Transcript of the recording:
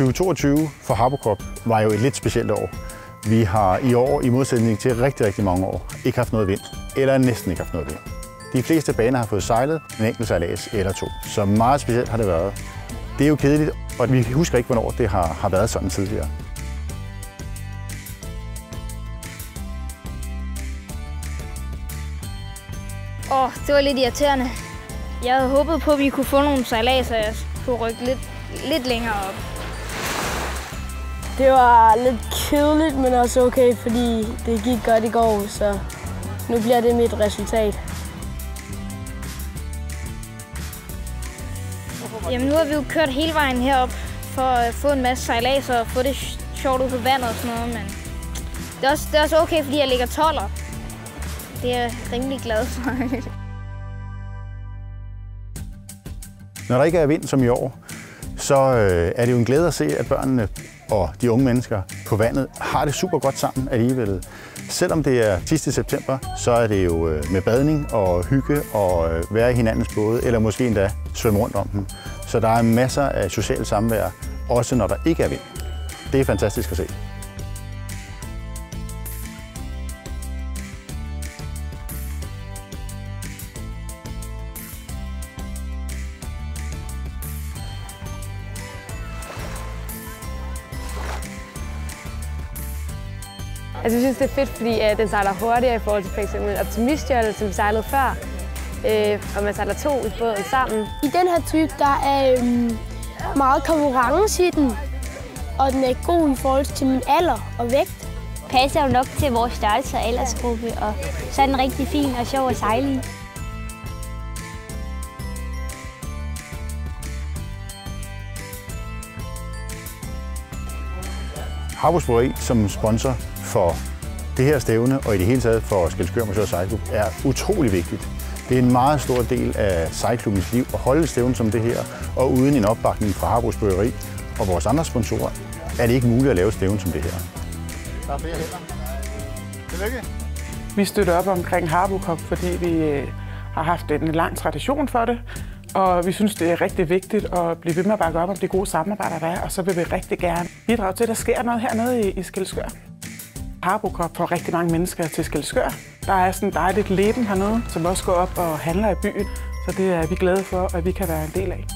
2022 for Harbocop var jo et lidt specielt år. Vi har i år, i modsætning til rigtig mange år, ikke haft noget vind, eller næsten ikke haft noget vind. De fleste baner har fået sejlet en enkelt sejlads eller to, så meget specielt har det været. Det er jo kedeligt, og vi husker ikke, hvornår det har været sådan tidligere. Det var lidt irriterende. Jeg havde håbet på, at vi kunne få nogle sejladser, jeg kunne rykke lidt længere op. Det var lidt kedeligt, men også okay, fordi det gik godt i går, så nu bliver det mit resultat. Jamen, nu har vi jo kørt hele vejen herop for at få en masse sejladser og få det sjovt ud på vandet og sådan noget, men det er også okay, fordi jeg ligger 12'er. Det er jeg rimelig glad for. Når der ikke er vind som i år, så er det jo en glæde at se, at børnene og de unge mennesker på vandet har det super godt sammen alligevel. Selvom det er sidste september, så er det jo med badning og hygge og være i hinandens både, eller måske endda svømme rundt om dem. Så der er masser af socialt samvær, også når der ikke er vind. Det er fantastisk at se. Altså, jeg synes, det er fedt, fordi den sejler hurtigere i forhold til f.eks. Optimistjolle, som vi sejlede før. Og man sejler 2 i båden sammen. I den her type, der er meget konkurrence i den, og den er god i forhold til min alder og vægt. Passer jo nok til vores størrelse og aldersgruppe, og så er den rigtig fin og sjov at sejle i. Harbos Bryggeri som sponsor for det her stævne og i det hele taget for Skælskør Motor Sejlklub er utrolig vigtigt. Det er en meget stor del af sejlklubbens liv at holde et stævne som det her, og uden en opbakning fra Harbos Bryggeri og vores andre sponsorer er det ikke muligt at lave et stævne som det her. Der er flere hænder. Tillykke! Vi støtter op omkring Harbocop, fordi vi har haft en lang tradition for det. Og vi synes, det er rigtig vigtigt at blive ved med at bakke op om de gode samarbejder, der er. Og så vil vi rigtig gerne bidrage til, at der sker noget hernede i Skælskør. Harbocop får rigtig mange mennesker til Skælskør. Der er sådan et dejligt leben hernede, som også går op og handler i byen. Så det er vi glade for, at vi kan være en del af.